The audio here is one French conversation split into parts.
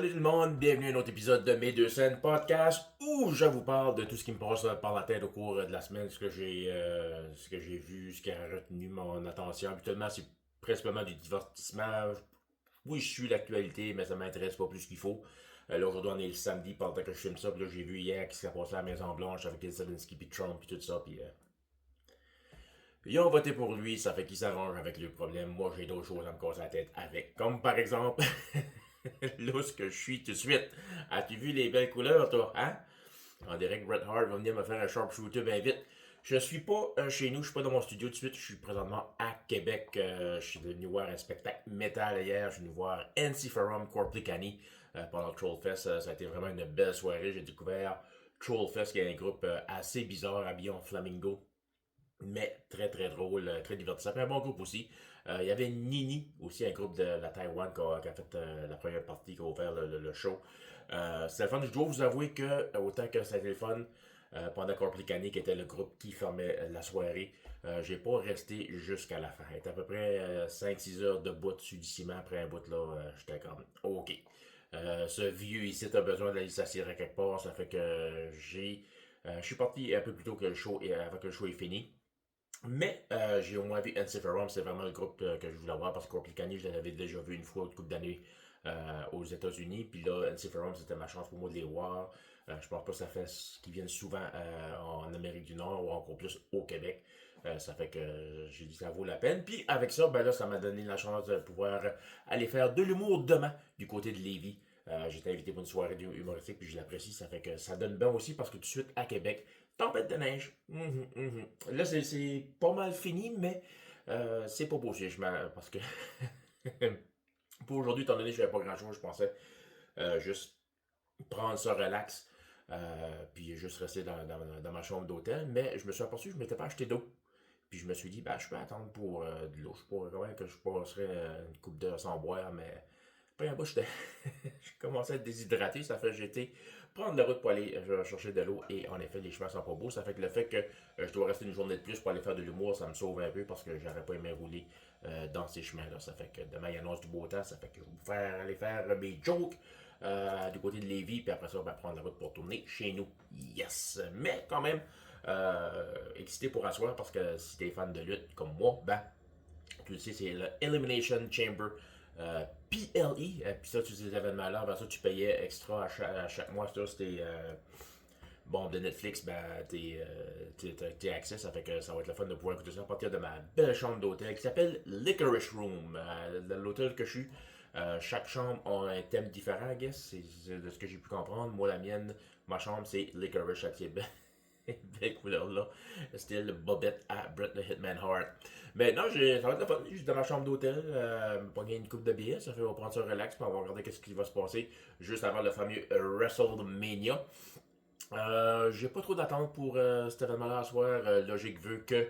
Salut tout le monde, bienvenue à un autre épisode de Mes Deux Scènes Podcast où je vous parle de tout ce qui me passe par la tête au cours de la semaine, ce que j'ai vu, ce qui a retenu mon attention. Habituellement, c'est principalement du divertissement. Oui, je suis l'actualité, mais ça m'intéresse pas plus qu'il faut. Là, aujourd'hui, on est le samedi pendant que je filme ça. Puis là, j'ai vu hier ce qui s'est passé à la Maison-Blanche avec Zelensky, puis Trump, puis tout ça. Puis ils ont voté pour lui, ça fait qu'ils s'arrangent avec le problème. Moi, j'ai d'autres choses à me casser la tête avec. Comme par exemple, là, ce que je suis tout de suite. As-tu vu les belles couleurs, toi, hein? En direct, Bret Hart va venir me faire un sharpshooter bien vite. Je suis pas chez nous, je suis pas dans mon studio tout de suite, je suis présentement à Québec. Je suis venu voir un spectacle métal hier, je suis venu voir Ensiferum Corplicani pendant le Trollfest. Ça a été vraiment une belle soirée. J'ai découvert Trollfest, qui est un groupe assez bizarre, habillé en flamingo, mais très très drôle, très divertissant. Puis un bon groupe aussi. Il y avait Nini, aussi un groupe de la Taïwan qui a fait la première partie, qui a ouvert le show. C'était le fun. Je dois vous avouer que, autant que c'était le fun, pendant Corplicani, qui était le groupe qui fermait la soirée, j'ai pas resté jusqu'à la fin. C'était à peu près 5-6 heures de bout sur du ciment. Après un bout, là, j'étais comme, OK. Ce vieux ici a besoin d'aller s'assurer quelque part. Ça fait que je suis parti un peu plus tôt que le show, avant que le show est fini. Mais j'ai au moins vu Ensiferum, c'est vraiment le groupe que je voulais voir parce que Corplicani, je l'avais déjà vu une fois, une couple d'années aux États-Unis. Puis là, Ensiferum, c'était ma chance pour moi de les voir. Je pense pas que ça fait qu'ils viennent souvent en Amérique du Nord ou encore plus au Québec. Ça fait que j'ai dit que ça vaut la peine. Puis avec ça, ben là, ça m'a donné la chance de pouvoir aller faire de l'humour demain du côté de Lévis. J'étais invité pour une soirée humoristique, puis je l'apprécie. Ça fait que ça donne bien aussi parce que tout de suite à Québec, tempête de neige. Là, c'est pas mal fini, mais c'est pas beau, parce que pour aujourd'hui, étant donné que je n'avais pas grand chose, je pensais juste prendre ça relax, puis juste rester dans ma chambre d'hôtel. Mais je me suis aperçu que je ne m'étais pas acheté d'eau. Puis je me suis dit, ben, je peux attendre pour de l'eau. Je pourrais quand même que je passerais une coupe d'heure sans boire, mais après un bout, je commençais à être déshydraté. Ça fait que j'ai été prendre la route pour aller chercher de l'eau. Et en effet, les chemins sont pas beaux. Ça fait que le fait que je dois rester une journée de plus pour aller faire de l'humour, ça me sauve un peu parce que j'aurais pas aimé rouler dans ces chemins-là. Ça fait que demain, il annonce du beau temps. Ça fait que je vais aller faire mes jokes du côté de Lévis. Puis après ça, on va prendre la route pour tourner chez nous. Yes! Mais quand même, excité pour asseoir parce que si t'es fan de lutte comme moi, ben, tu le sais, c'est le Elimination Chamber PLE. Puis ça, tu dis ces événements-là. Avant ça, tu payais extra à chaque mois. Ça, c'était bon, de Netflix, ben, t'es accès. Ça fait que ça va être le fun de pouvoir écouter ça à partir de ma belle chambre d'hôtel qui s'appelle Licorice Room. L'hôtel que je suis, chaque chambre a un thème différent, I guess. C'est de ce que j'ai pu comprendre. Moi, la mienne, ma chambre, c'est Licorice à Québec. Belle couleur là. Style Bobette à Bret the Hitman Hart. Mais non, ça va être le fun. Juste dans ma chambre d'hôtel, pas gagner une coupe de billets. Ça fait, on va prendre ça relax, puis on va regarder qu'est-ce qui va se passer juste avant le fameux WrestleMania. J'ai pas trop d'attente pour cet événement-là à soir. Logique veut que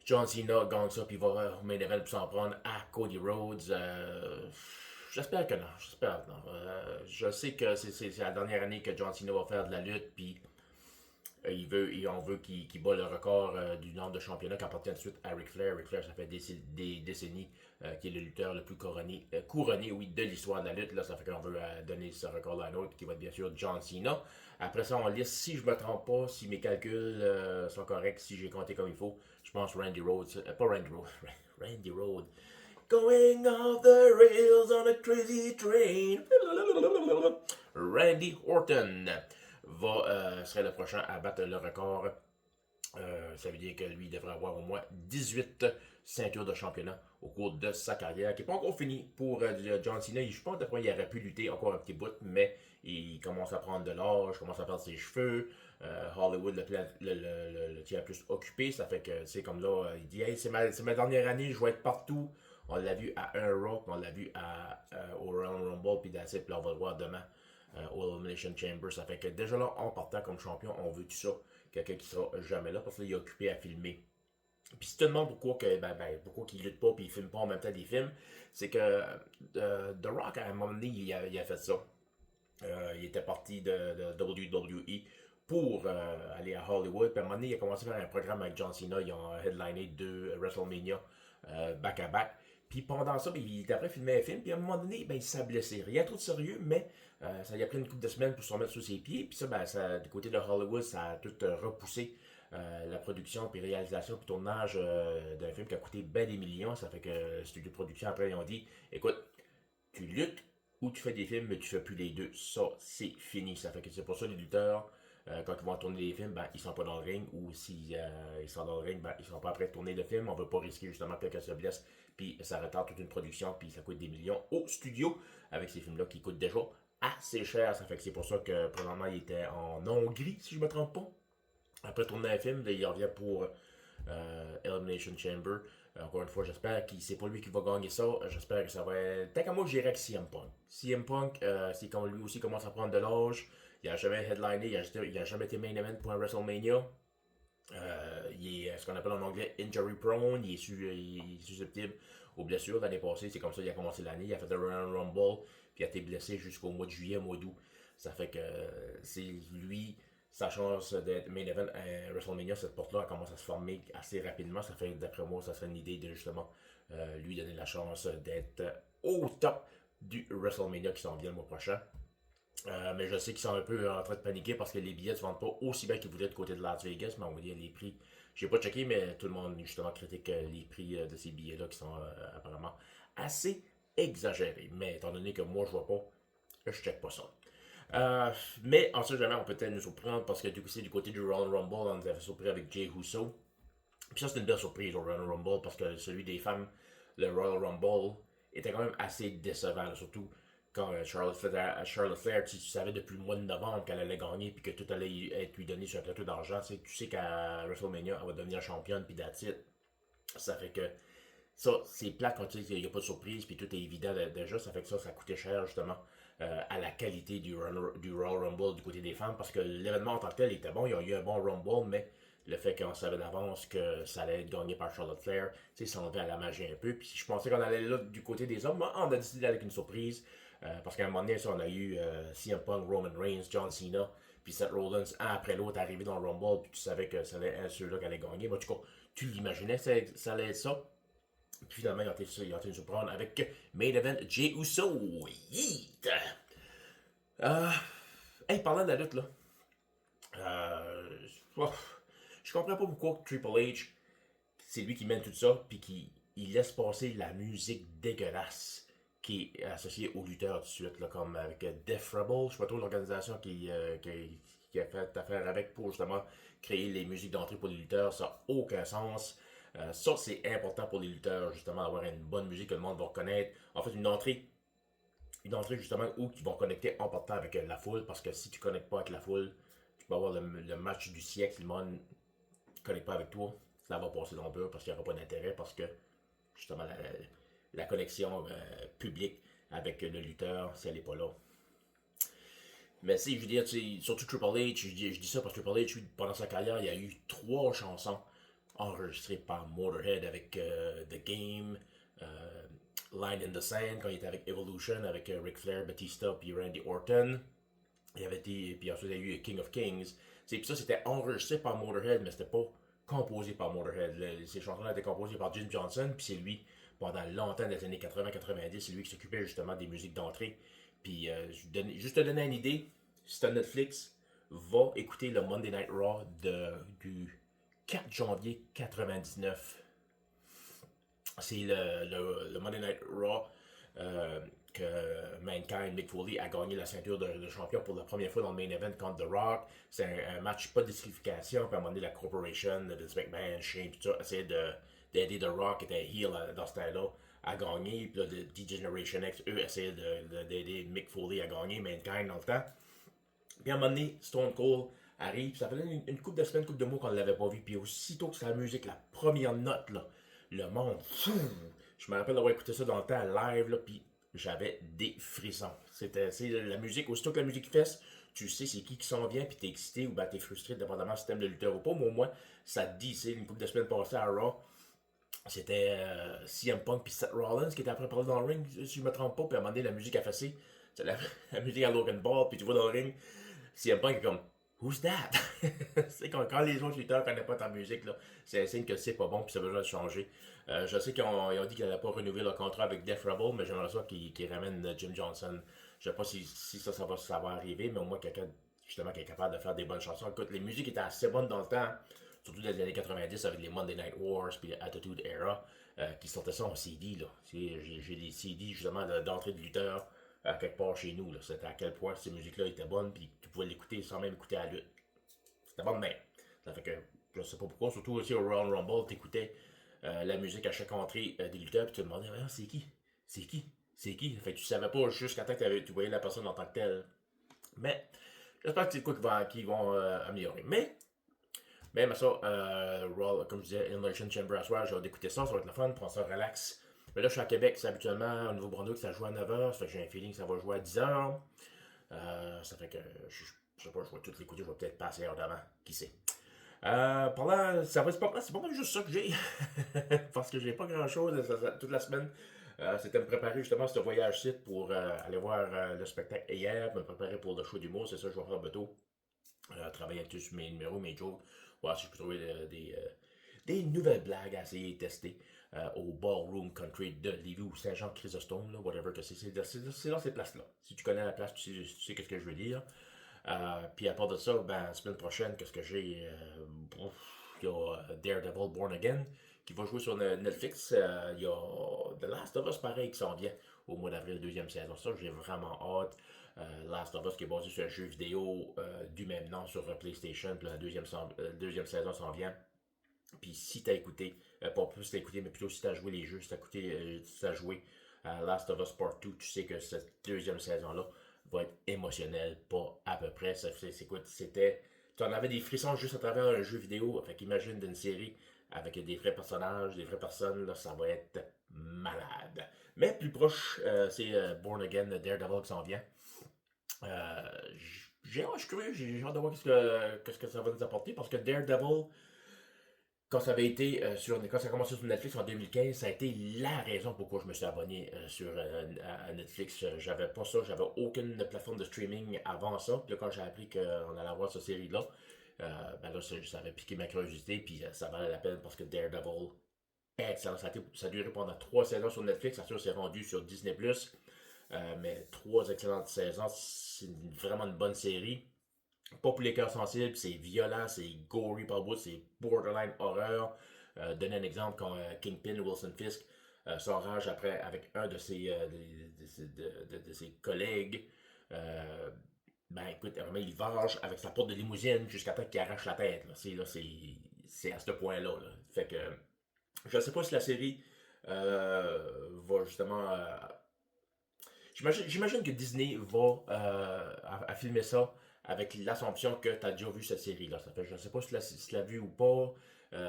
John Cena gagne ça, puis il va au main event pour s'en prendre à Cody Rhodes. J'espère que non. J'espère que non. Je sais que c'est la dernière année que John Cena va faire de la lutte, puis on veut qu'il bat le record du nombre de championnats qui appartient ensuite à Ric Flair. Ric Flair, ça fait des décennies qui est le lutteur le plus couronné oui, de l'histoire de la lutte. Là, ça fait qu'on veut donner ce record-là à un autre, qui va être bien sûr John Cena. Après ça, on liste, si je me trompe pas, si mes calculs sont corrects, si j'ai compté comme il faut, je pense Randy Rhodes, pas Randy Rhodes, Randy Rhodes. Going off the rails on a crazy train. Randy Orton serait le prochain à battre le record. Ça veut dire que lui devrait avoir au moins 18 ceintures de championnat au cours de sa carrière, qui n'est pas encore fini pour John Cena. Je pense qu'il aurait pu lutter encore un petit bout, mais il commence à prendre de l'âge, commence à perdre ses cheveux. Hollywood le tient plus occupé. Ça fait que c'est comme là, il dit hey, c'est ma dernière année, je vais être partout. On l'a vu à un Raw, on l'a vu au Royal Rumble, puis puis là, on va le voir demain au Elimination Chamber. Ça fait que déjà là, en partant comme champion, on veut tout ça. Quelqu'un qui sera jamais là parce qu'il est occupé à filmer. Puis si tu te demandes pourquoi qu'il lutte pas et il filme pas en même temps des films, c'est que The Rock, à un moment donné, il a fait ça. Il était parti de WWE pour aller à Hollywood. Puis à un moment donné, il a commencé à faire un programme avec John Cena. Ils ont headliné 2 WrestleMania back-à-back. Puis pendant ça, ben, il était après filmer un film, puis à un moment donné, ben, il s'est blessé. Rien trop de sérieux, mais ça lui a pris une couple de semaines pour se remettre sur ses pieds. Puis ça, ben, du côté de Hollywood, ça a tout repoussé la production, puis réalisation, puis tournage d'un film qui a coûté ben des millions. Ça fait que le studio de production, après, ils ont dit, écoute, tu luttes ou tu fais des films, mais tu fais plus les deux. Ça, c'est fini. Ça fait que c'est pour ça les lutteurs, quand ils vont tourner des films, ben, ils sont pas dans le ring, ou si ils sont dans le ring, ben, ils sont pas prêts à tourner de film. On veut pas risquer justement que quelqu'un se blesse, puis ça retarde toute une production, puis ça coûte des millions au studio avec ces films-là qui coûtent déjà assez cher. Ça fait que c'est pour ça que présentement il était en Hongrie, si je me trompe pas. Après tourner un film, là, il revient pour Elimination Chamber. Encore une fois, j'espère que c'est pas lui qui va gagner ça. J'espère que ça va être. Tant qu'à moi, j'irai avec CM Punk. CM Punk, c'est comme lui aussi commence à prendre de l'âge. Il a jamais headliné, il a jamais été main event pour un WrestleMania. Il est ce qu'on appelle en anglais injury prone. Il est susceptible aux blessures. L'année passée, c'est comme ça qu'il a commencé l'année. Il a fait le Royal Rumble, puis il a été blessé jusqu'au mois de juillet, mois d'août. Ça fait que c'est lui, sa chance d'être main event à WrestleMania, cette porte-là commence à se former assez rapidement. Ça fait, d'après moi, ça serait une idée de justement lui donner la chance d'être au top du WrestleMania qui s'en vient le mois prochain. Mais je sais qu'ils sont un peu en train de paniquer parce que les billets ne se vendent pas aussi bien qu'ils voulaient de côté de Las Vegas. Mais on va dire les prix. J'ai pas checké, mais tout le monde justement critique les prix de ces billets-là qui sont apparemment assez exagérés. Mais étant donné que moi je vois pas, je check pas ça. Mais en ce jamais, on peut peut-être nous surprendre parce que du coup, c'est du côté du Royal Rumble, on nous avait surpris avec Jay Uso. Puis ça, c'est une belle surprise au Royal Rumble parce que celui des femmes, le Royal Rumble, était quand même assez décevant, là, surtout quand Charlotte Flair, tu savais depuis le mois de novembre qu'elle allait gagner puis que tout allait être lui donné sur un plateau d'argent. Tu sais qu'à WrestleMania, elle va devenir championne puis that's it. Ça fait que ça, c'est plate quand tu sais qu'il n'y a pas de surprise puis tout est évident déjà. Ça fait que ça coûtait cher justement à la qualité du Royal Rumble du côté des femmes parce que l'événement en tant que tel était bon. Il y a eu un bon Rumble, mais le fait qu'on savait d'avance que ça allait être gagné par Charlotte Flair, tu sais, ça enlevait à la magie un peu. Puis je pensais qu'on allait là du côté des hommes, mais on a décidé d'aller avec une surprise. Parce qu'à un moment donné, ça, on a eu CM Punk, Roman Reigns, John Cena, puis Seth Rollins, un après l'autre, arrivé dans le Rumble, puis tu savais que ça allait être ceux-là qui allaient gagner. En tout cas, tu l'imaginais, ça allait être ça. Puis finalement, ils ont été nous surprendre avec Main Event Jey Uso. Yeet! Euh, Hey, parlant de la lutte, là, euh, oh, je comprends pas pourquoi Triple H, c'est lui qui mène tout ça, puis qui il laisse passer la musique dégueulasse qui est associée aux lutteurs tout de suite, là, comme avec Death Rebel, je sais pas trop l'organisation qui a fait affaire avec pour justement créer les musiques d'entrée pour les lutteurs, ça n'a aucun sens. Ça, c'est important pour les lutteurs, justement, d'avoir une bonne musique que le monde va reconnaître. En fait, une entrée justement où ils vont connecter en partant avec la foule, parce que si tu connectes pas avec la foule, tu peux avoir le match du siècle, le monde ne connecte pas avec toi, ça va passer dans le beurre parce qu'il n'y aura pas d'intérêt, parce que justement la connexion publique avec le lutteur, si elle n'est pas là. Mais si, je veux dire, surtout Triple H, je dis ça parce que Triple H, pendant sa carrière, il y a eu 3 chansons enregistrées par Motorhead avec The Game, euh, Line in the Sand, quand il était avec Evolution, avec Ric Flair, Batista, puis Randy Orton. Puis ensuite, il y a eu King of Kings. Puis ça, c'était enregistré par Motorhead, mais c'était pas composé par Motorhead. Ces chansons-là étaient composées par Jim Johnson, puis c'est lui, pendant longtemps, des années 80-90, c'est lui qui s'occupait justement des musiques d'entrée. Puis, juste te donner une idée, si t'as Netflix, va écouter le Monday Night Raw du 4 janvier 99. C'est le Monday Night Raw que Mankind, Mick Foley, a gagné la ceinture de champion pour la première fois dans le main event contre The Rock. C'est un match pas de disqualification. Puis à un moment donné, la Corporation, Vince McMahon, Shane, tout ça, essayaient d'aider The Rock, qui était heel dans ce temps-là, à gagner. Puis là, D-Generation X, eux, essayaient d'aider Mick Foley à gagner, Mankind dans le temps. Puis à un moment donné, Stone Cold arrive. Puis ça faisait une couple de semaines, une couple de mois qu'on ne l'avait pas vu. Puis aussitôt que c'est la musique, la première note, là, le monde, je me rappelle d'avoir écouté ça dans le temps live, là, puis j'avais des frissons. C'est la musique, aussitôt que la musique fesse, tu sais c'est qui s'en vient, puis t'es excité ou ben t'es frustré, dépendamment si t'aimes le lutteur ou pas. Mais au moins, ça te dit, c'est une couple de semaines passées à Raw, c'était CM Punk puis Seth Rollins qui était après parler dans le ring, si je me trompe pas, puis à un moment donné, la musique a fessé. C'est la musique à Logan Paul, puis tu vois dans le ring, CM Punk est comme Who's that? C'est quand les autres lutteurs ne connaissent pas ta musique, là, c'est un signe que c'est pas bon puis ça a besoin de changer. Je sais qu'ils ont dit qu'ils n'allaient pas renouveler leur contrat avec Def Rebel, mais j'aimerais ça qu'ils ramènent Jim Johnson. Je sais pas si ça va arriver, mais au moins quelqu'un justement qui est capable de faire des bonnes chansons. Écoute, les musiques étaient assez bonnes dans le temps, surtout dans les années 90 avec les Monday Night Wars puis Attitude Era, qui sortaient ça en CD. Là. J'ai des CD justement d'entrée de lutteurs quelque part chez nous. C'était à quel point ces musiques-là étaient bonnes, puis tu pouvais l'écouter sans même écouter la lutte. C'était bon de même. Ça fait que je sais pas pourquoi, surtout aussi au Royal Rumble, t'écoutais la musique à chaque entrée des lutteurs, puis tu te demandais, ah, c'est qui? C'est qui? C'est qui? Fait que tu savais pas jusqu'à temps que tu voyais la personne en tant que telle. Mais j'espère que c'est quoi qu'ils vont améliorer. Mais même à ça, comme je disais, Elimination Chamber à soir, j'ai hâte d'écouter ça, ça va être le fun, prendre ça relax. Mais là, je suis à Québec, c'est habituellement au Nouveau-Brunswick, ça joue à 9h, ça fait que j'ai un feeling que ça va jouer à 10h. Ça fait que je sais pas, je vais tout l'écouter, je vais peut-être passer l'heure d'avant, qui sait. Pendant, ça va, c'est pas mal juste ça que j'ai, parce que j'ai pas grand chose toute la semaine. C'était me préparer justement ce voyage-ci pour aller voir le spectacle hier, me préparer pour le show d'humour, c'est ça que je vais faire bientôt. Travailler un peu sur mes numéros, mes jokes, voir si je peux trouver des nouvelles blagues à essayer de tester au Ballroom Country de Lévis ou Saint-Jean-Chrysostome, là, whatever que c'est dans ces places-là. Si tu connais la place, tu sais ce que je veux dire. Puis à part de ça, ben, la semaine prochaine, qu'est-ce que j'ai il y a Daredevil Born Again qui va jouer sur Netflix. Il y a The Last of Us, pareil, qui s'en vient au mois d'avril, deuxième saison. Ça, j'ai vraiment hâte. Last of Us qui est basé sur un jeu vidéo du même nom sur PlayStation. Puis la deuxième saison s'en vient. Puis si t'as écouté, pas plus si t'as écouté, mais plutôt si t'as joué les jeux, si t'as joué à Last of Us Part 2, tu sais que cette deuxième saison-là va être émotionnelle, pas à peu près. C'était. Tu en avais des frissons juste à travers un jeu vidéo. Fait qu'imagine d'une série avec des vrais personnages, des vraies personnes, là, ça va être malade. Mais plus proche, c'est Born Again, Daredevil qui s'en vient. Je suis curieux, j'ai hâte de voir qu'est-ce que ça va nous apporter parce que Daredevil, quand ça a commencé sur Netflix en 2015, ça a été la raison pourquoi je me suis abonné à Netflix. J'avais pas ça, j'avais aucune plateforme de streaming avant ça. Puis là, quand j'ai appris qu'on allait avoir cette série-là, ben là, ça avait piqué ma curiosité, puis ça valait la peine parce que Daredevil, excellent. Ça a duré pendant 3 saisons sur Netflix, ça s'est rendu sur Disney+. Mais 3 excellentes saisons, c'est vraiment une bonne série. Pas pour les cœurs sensibles, c'est violent, c'est gory par bout, c'est borderline horreur. Donner un exemple quand Kingpin, Wilson Fisk, s'enrage après avec un de ses collègues. Euh, ben écoute, vraiment, il venge avec sa porte de limousine jusqu'à temps qu'il arrache la tête. C'est à ce point-là. Là. Fait que je ne sais pas si la série va justement j'imagine que Disney va à filmer ça avec l'assumption que tu as déjà vu cette série-là. Ça fait, je ne sais pas si tu l'as vu ou pas.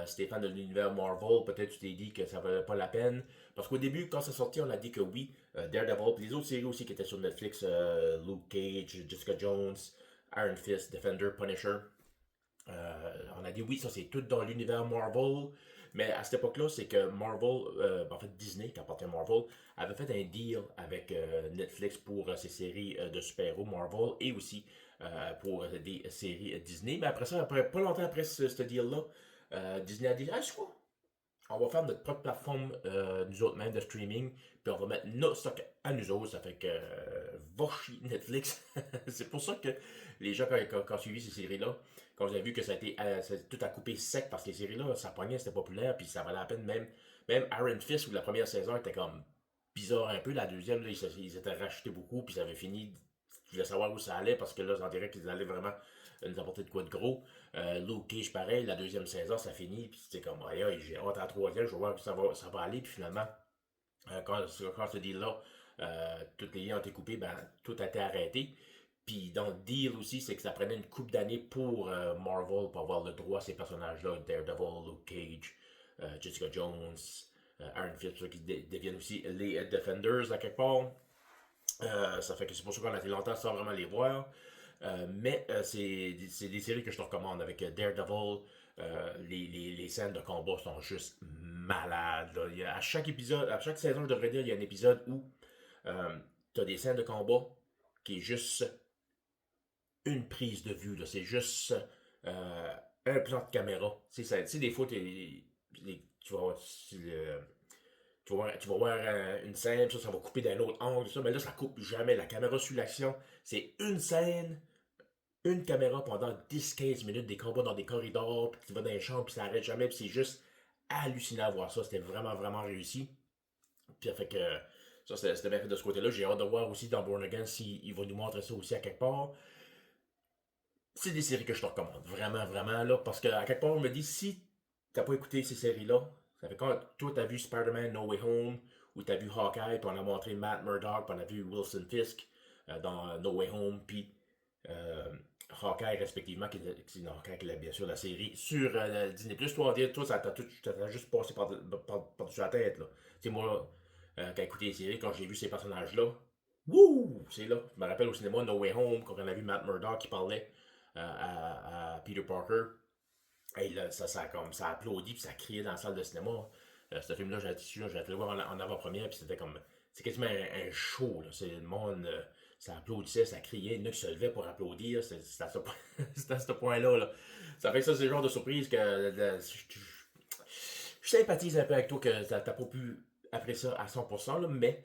Si t'es fan de l'univers Marvel, peut-être tu t'es dit que ça valait pas la peine. Parce qu'au début, quand c'est sorti, on a dit que oui. Daredevil, puis les autres séries aussi qui étaient sur Netflix, Luke Cage, Jessica Jones, Iron Fist, Defender, Punisher. On a dit oui, ça c'est tout dans l'univers Marvel. Mais à cette époque-là, c'est que Marvel, en fait Disney, qui appartient à Marvel, avait fait un deal avec Netflix pour ses séries de super-héros Marvel et aussi pour des séries Disney. Mais après ça, pas longtemps après ce deal-là, Disney a dit, ah, je crois, on va faire notre propre plateforme, nous autres mêmes, de streaming, puis on va mettre notre stock à nous autres. Ça fait que, va chier Netflix. C'est pour ça que les gens, quand ont suivi ces séries-là, quand vous avez vu que ça a tout à couper sec, parce que les séries-là, ça pognait, c'était populaire, puis ça valait la peine. Même Iron Fist, où la première saison était comme bizarre un peu, la deuxième, là, ils étaient rachetés beaucoup, puis ça avait fini. Je voulais savoir où ça allait, parce que là, on dirait qu'ils allaient vraiment nous apporter de quoi de gros. Luke Cage, pareil, la deuxième saison, ça finit, puis c'était comme, aïe, j'ai hâte à la troisième, je vais voir où ça va aller, puis finalement, quand ce deal-là, tous les liens ont été coupés, ben, tout a été arrêté. Puis dans le deal aussi, c'est que ça prenait une couple d'années pour Marvel pour avoir le droit à ces personnages-là, Daredevil, Luke Cage, Jessica Jones, Iron Fist, qui deviennent aussi les Defenders à quelque part. Ça fait que c'est pour ça qu'on a été longtemps sans vraiment les voir. Mais c'est des séries que je te recommande avec Daredevil. Les scènes de combat sont juste malades. Là. À chaque épisode, à chaque saison, je devrais dire, il y a un épisode où tu as des scènes de combat qui est juste une prise de vue, là. C'est juste un plan de caméra. Tu sais, des fois, tu vas, tu vas voir une scène, ça va couper d'un autre angle, ça, mais là, ça coupe jamais. La caméra suit l'action. C'est une scène, une caméra pendant 10-15 minutes, des combats dans des corridors, puis tu vas dans les chambres, puis ça arrête jamais, puis c'est juste hallucinant à voir ça. C'était vraiment, vraiment réussi. Puis ça fait que ça, c'était bien fait de ce côté-là. J'ai hâte de voir aussi dans Born Again s'il va nous montrer ça aussi à quelque part. C'est des séries que je te recommande. Vraiment, vraiment, là. Parce qu'à quelque part, on me dit, si t'as pas écouté ces séries-là, ça fait quand toi, t'as vu Spider-Man No Way Home, ou t'as vu Hawkeye, puis on a montré Matt Murdock, puis on a vu Wilson Fisk dans No Way Home, puis euh, Hawkeye, respectivement, qui est bien sûr la série, sur Disney+. Toi, ça t'a juste passé par-dessus la tête, là. Tu sais, moi, quand écouté les séries, quand j'ai vu ces personnages-là, wouh! C'est là. Je me rappelle au cinéma No Way Home, quand on a vu Matt Murdock qui parlait à Peter Parker. Hey, là, ça a applaudi puis ça criait dans la salle de cinéma. Ce film-là, j'ai été le voir en avant-première, puis c'était comme. C'est quasiment un show. Là. C'est le monde. Ça applaudissait, ça criait, il y en a qui se levaient pour applaudir. C'est à c'est à ce point-là. Là. Ça fait que ça, c'est le genre de surprise que je sympathise un peu avec toi que t'as pas pu apprécier ça à 100%, là, mais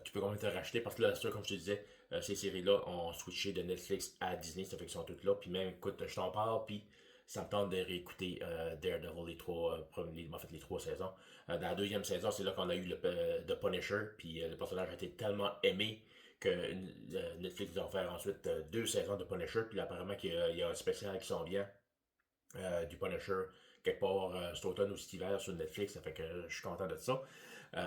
tu peux quand même te racheter parce que là, sûr, comme je te disais, ces séries-là ont switché de Netflix à Disney, ça fait qu'ils sont toutes là. Puis même, écoute, je t'en parle, puis ça me tente de réécouter Daredevil en fait, les 3 saisons. Dans la deuxième saison, c'est là qu'on a eu The Punisher, puis le personnage a été tellement aimé que Netflix va faire ensuite 2 saisons de Punisher, puis là, apparemment qu'il y a un spécial qui s'en vient du Punisher quelque part cet automne ou cet hiver sur Netflix, ça fait que je suis content de ça.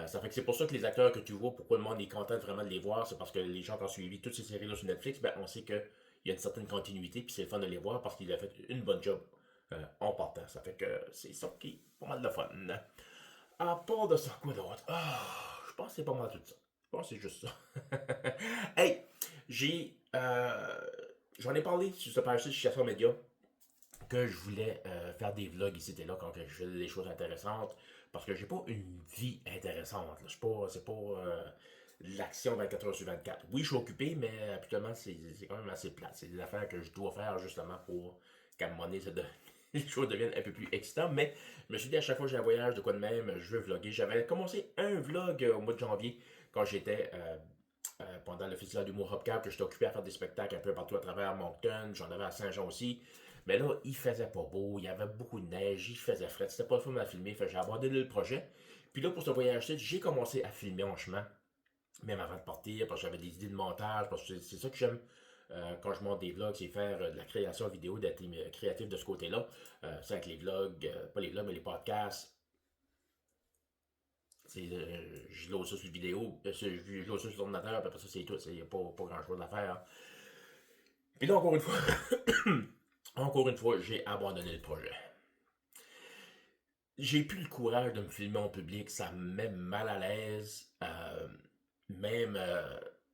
Ça fait que c'est pour ça que les acteurs que tu vois, pourquoi le monde est content vraiment de les voir, c'est parce que les gens qui ont suivi toutes ces séries-là sur Netflix, ben on sait qu'il y a une certaine continuité, puis c'est le fun de les voir parce qu'il a fait une bonne job en partant. Ça fait que c'est ça qui est pas mal de fun. À part de ça, quoi d'autre? Je pense que c'est pas mal tout ça. Je pense que c'est juste ça. Hey, j'en ai parlé sur ce page sur Chasseur Média que je voulais faire des vlogs ici et là quand je fais des choses intéressantes parce que j'ai pas une vie intéressante. Là. C'est pas l'action 24 heures sur 24. Oui, je suis occupé, mais habituellement, c'est quand même assez plat. C'est des affaires que je dois faire justement pour qu'à un moment donné, les choses deviennent un peu plus excitantes. Mais je me suis dit à chaque fois que j'ai un voyage de quoi de même, je veux vlogger. J'avais commencé un vlog au mois de janvier quand j'étais pendant le festival d'humour Hopcap, que j'étais occupé à faire des spectacles un peu partout à travers Moncton. J'en avais à Saint-Jean aussi. Mais là, il faisait pas beau, il y avait beaucoup de neige, il faisait frais, c'était pas le fun à filmer, fait que j'ai abandonné le projet. Puis là, pour ce voyage-ci, j'ai commencé à filmer en chemin, même avant de partir, parce que j'avais des idées de montage, parce que c'est ça que j'aime quand je monte des vlogs, c'est faire de la création vidéo, d'être créatif de ce côté-là. C'est avec les vlogs, pas les vlogs, mais les podcasts. Je load ça sur vidéo, je load ça sur l'ordinateur, puis après ça, c'est tout. Il n'y a pas grand-chose à faire. Hein. Puis là, encore une fois, encore une fois, j'ai abandonné le projet. J'ai plus le courage de me filmer en public, ça me met mal à l'aise. Même,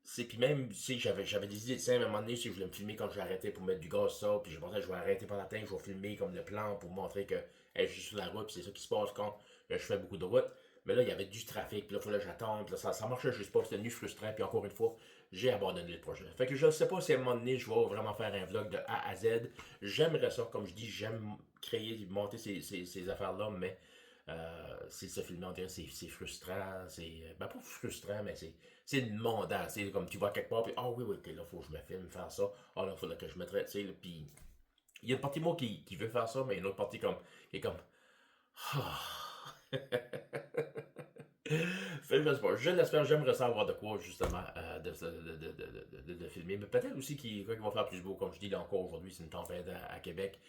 puis même si j'avais des idées de scène à un moment donné, si je voulais me filmer quand je vais arrêter pour mettre du gaz, ça, puis je pensais que je vais arrêter pendant la tête, je vais filmer comme le plan pour montrer que hey, je suis sur la route, puis c'est ça qui se passe quand je fais beaucoup de route. Mais là, il y avait du trafic, puis là, il fallait que j'attende, ça marchait juste pas, c'était devenu frustrant, puis encore une fois, j'ai abandonné le projet. Fait que je ne sais pas si à un moment donné, je vais vraiment faire un vlog de A à Z. J'aimerais ça, comme je dis, j'aime créer, monter ces affaires-là, mais c'est se filmer, on dirait, c'est frustrant, ben pas frustrant, mais c'est demandant, c'est comme tu vas quelque part, puis oui, ok, là, faut que je me filme, faire ça, là, il faudrait que je me traite, tu sais, puis il y a une partie de moi qui veut faire ça, mais il y a une autre partie qui est comme, fait, je sais pas, je l'espère, j'aimerais ça avoir de quoi, justement, de filmer, mais peut-être aussi qu'il va faire plus beau, comme je dis, là encore aujourd'hui, c'est une tempête à Québec,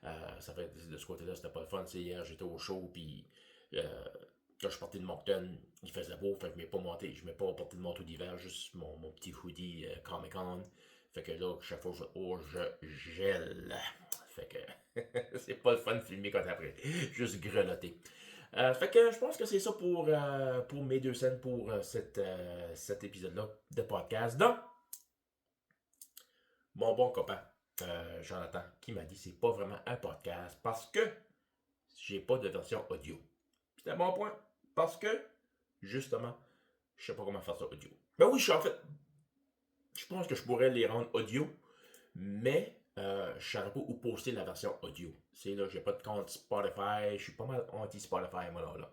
ça fait de ce côté-là, c'était pas le fun. Hier, j'étais au show, puis quand je suis parti de Moncton, il faisait beau, fait que je m'ai pas porté de manteau d'hiver, juste mon petit hoodie Comic Con. Fait que là, chaque fois je gèle. Fait que c'est pas le fun de filmer quand après. Juste grelotter. Fait que je pense que c'est ça pour mes 2 scènes pour cet épisode-là de podcast. Donc, mon bon copain, Jonathan, qui m'a dit que c'est pas vraiment un podcast parce que j'ai pas de version audio. C'est un bon point. Parce que, justement, je sais pas comment faire ça audio. Ben oui, en fait, je pense que je pourrais les rendre audio, Mais je ne saurais pas où poster la version audio. C'est là, j'ai pas de compte Spotify, je suis pas mal anti-Spotify, moi là.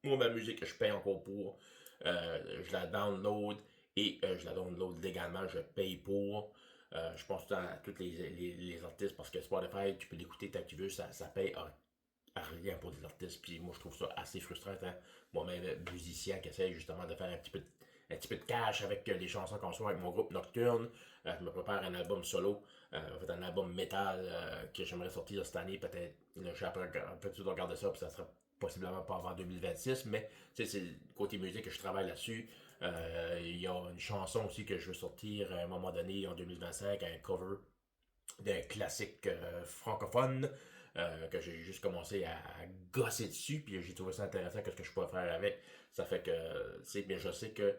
Moi, ma musique, je paye encore pour. Je la download et je la download légalement, je paye pour. Je pense tout le temps à tous les artistes parce que Spotify, tu peux l'écouter tant que tu veux, ça paye à rien pour des artistes. Puis moi, je trouve ça assez frustrant. Hein? Moi-même, musicien qui essaye justement de faire un petit peu de cash avec les chansons qu'on soit avec mon groupe Nocturne. Je me prépare un album solo, en fait un album métal que j'aimerais sortir cette année. Peut-être, je suis après un peu de regarder ça, puis ça sera possiblement pas avant 2026, mais c'est le côté musique que je travaille là-dessus. Il y a une chanson aussi que je veux sortir à un moment donné en 2025, un cover d'un classique francophone que j'ai juste commencé à gosser dessus, puis j'ai trouvé ça intéressant, qu'est-ce que je pourrais faire avec. Ça fait que, bien, je sais que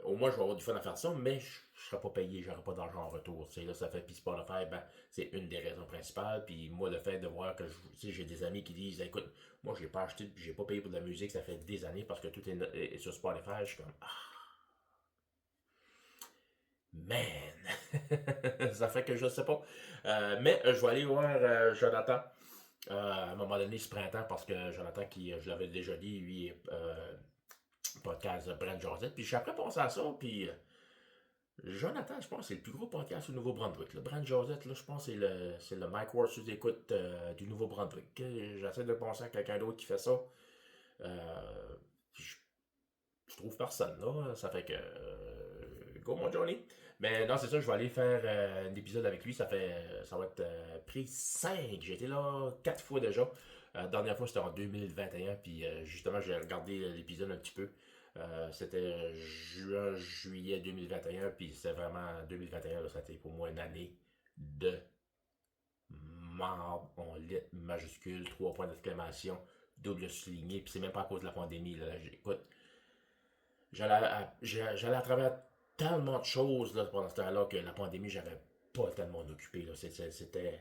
au moins je vais avoir du fun à faire ça, mais je ne serai pas payé, j'aurai pas d'argent en retour. Là, ça fait, puis Spotify, ben, c'est une des raisons principales. Puis moi, le fait de voir que j'ai des amis qui disent, écoute, moi j'ai pas acheté, j'ai pas payé pour de la musique, ça fait des années parce que tout est sur Spotify, je suis comme, ah, man, ça fait que je sais pas. Mais je vais aller voir Jonathan à un moment donné ce printemps parce que Jonathan, qui je l'avais déjà dit, lui, podcast Brand Josette. Puis j'ai après pensé à ça, puis Jonathan, je pense que c'est le plus gros podcast au Nouveau-Brunswick. Le Brand Josette, là, je pense que c'est le Mike Ward sous écoute du Nouveau-Brunswick. J'essaie de penser à quelqu'un d'autre qui fait ça. Je, je trouve personne, là. Ça fait que. Go, mon Johnny. Mais non, c'est ça, je vais aller faire un épisode avec lui. Ça va être pris 5. J'ai été là 4 fois déjà. La dernière fois, c'était en 2021. Puis justement, j'ai regardé l'épisode un petit peu. C'était juin, juillet 2021. Puis c'était vraiment 2021. Là, ça a été pour moi une année de marde en lettres majuscules, 3 points d'exclamation, double souligné. Puis c'est même pas à cause de la pandémie. Là. Écoute, j'allais à travers tellement de choses là, pendant ce temps-là que la pandémie, j'avais pas tellement occupé. Là. C'était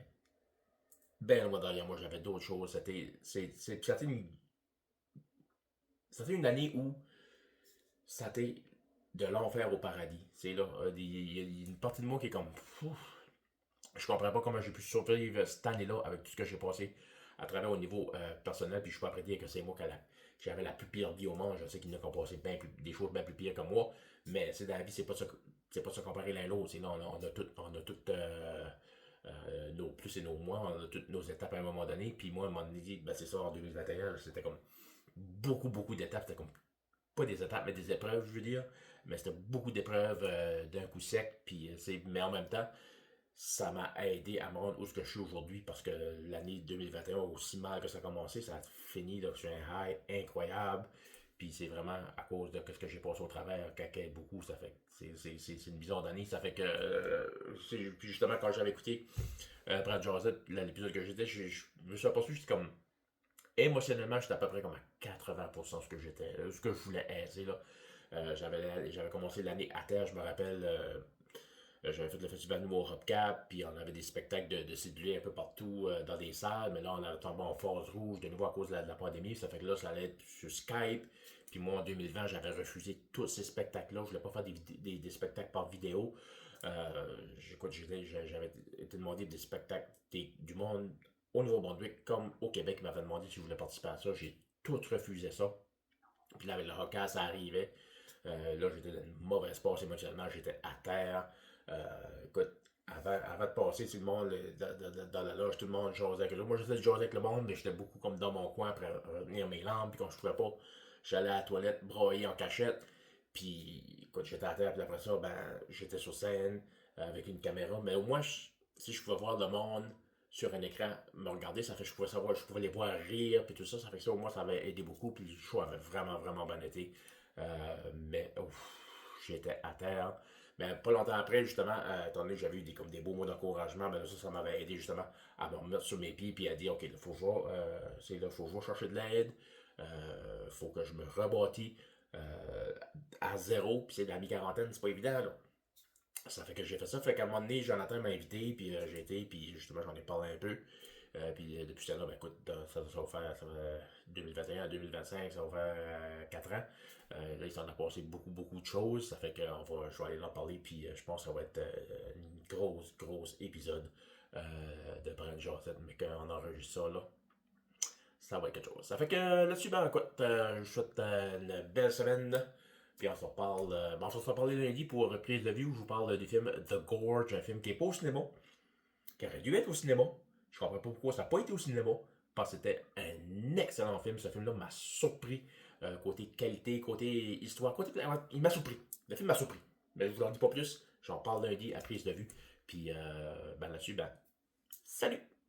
bien loin derrière moi, j'avais d'autres choses. C'était une année où c'était de l'enfer au paradis. C'est là, il y a une partie de moi qui est comme, je comprends pas comment j'ai pu survivre cette année-là avec tout ce que j'ai passé à travers au niveau personnel. Puis je suis pas prêt à dire que c'est moi j'avais la plus pire vie au monde. Je sais qu'il y en a qui ont passé des choses bien plus pires que moi. Mais c'est dans la vie, c'est pas ça comparer l'un l'autre. Sinon, on a tout nos plus et nos moins, on a toutes nos étapes à un moment donné. Puis moi, à un moment donné, ben c'est ça, en 2021, c'était comme beaucoup d'étapes. C'était comme pas des étapes, mais des épreuves, je veux dire. Mais c'était beaucoup d'épreuves d'un coup sec. Puis, mais en même temps, ça m'a aidé à me rendre où ce que je suis aujourd'hui parce que l'année 2021, aussi mal que ça a commencé, ça a fini là, sur un high incroyable. Puis c'est vraiment à cause de ce que j'ai passé au travers, caca beaucoup, ça fait c'est une bizarre d'année. Ça fait que puis justement quand j'avais écouté Brad Joseph, l'épisode que j'étais, je me suis aperçu, j'étais comme émotionnellement, j'étais à peu près comme à 80% ce que j'étais, ce que je voulais être. Là. J'avais commencé l'année à terre, je me rappelle. J'avais fait le festival Nouveau Hopcap, puis on avait des spectacles de cédulés un peu partout dans des salles, mais là on a tombé en phase rouge de nouveau à cause de la pandémie, ça fait que là ça allait être sur Skype, puis moi en 2020 j'avais refusé tous ces spectacles-là, je voulais pas faire des spectacles par vidéo. J'avais été demandé des spectacles du monde au Nouveau-Brunswick comme au Québec, ils m'avaient demandé si je voulais participer à ça, j'ai tout refusé ça. Puis là avec le Hopcap ça arrivait, là j'étais dans une mauvaise passe émotionnellement, j'étais à terre. Écoute, avant de passer, tout le monde dans la loge, tout le monde jasait avec eux. Moi, j'essayais de jaser avec le monde, mais j'étais beaucoup comme dans mon coin après revenir mes lampes. Puis quand je trouvais pas, j'allais à la toilette broyer en cachette. Puis, écoute, j'étais à terre. Puis après ça, ben, j'étais sur scène avec une caméra. Mais au moins, si je pouvais voir le monde sur un écran me regarder, ça fait que je pouvais les voir rire. Puis tout ça, ça fait que ça, au moins, ça avait aidé beaucoup. Puis le show avait vraiment bien été. Mais, j'étais à terre. Mais pas longtemps après, justement, étant donné que j'avais eu comme des beaux mots d'encouragement, ben ça m'avait aidé justement à me remettre sur mes pieds et à dire, OK, il faut que je vais chercher de l'aide, faut que je me rebâtis à zéro, puis c'est de la mi-quarantaine, c'est pas évident, là. Ça fait que j'ai fait ça, fait qu'à un moment donné, Jonathan m'a invité, puis j'ai été, puis justement, j'en ai parlé un peu. Puis depuis ce temps-là, ben écoute, ça va faire 2021 à 2025, ça va faire 4 ans. Là, il s'en a passé beaucoup de choses. Ça fait que je vais aller en parler. Puis je pense que ça va être une grosse épisode de Brand Josette. Mais qu'on enregistre ça là, ça va être quelque chose. Ça fait que là-dessus, ben écoute, je vous souhaite une belle semaine. Puis on se reparle, on se reparle lundi pour reprise de vue où je vous parle du film The Gorge, un film qui est pas au cinéma, qui aurait dû être au cinéma. Je comprends pas pourquoi ça n'a pas été au cinéma, parce que c'était un excellent film. Ce film-là m'a surpris, côté qualité, côté histoire, il m'a surpris. Le film m'a surpris. Mais je vous en dis pas plus. J'en parle lundi à prise de vue. Puis ben là-dessus, ben, salut!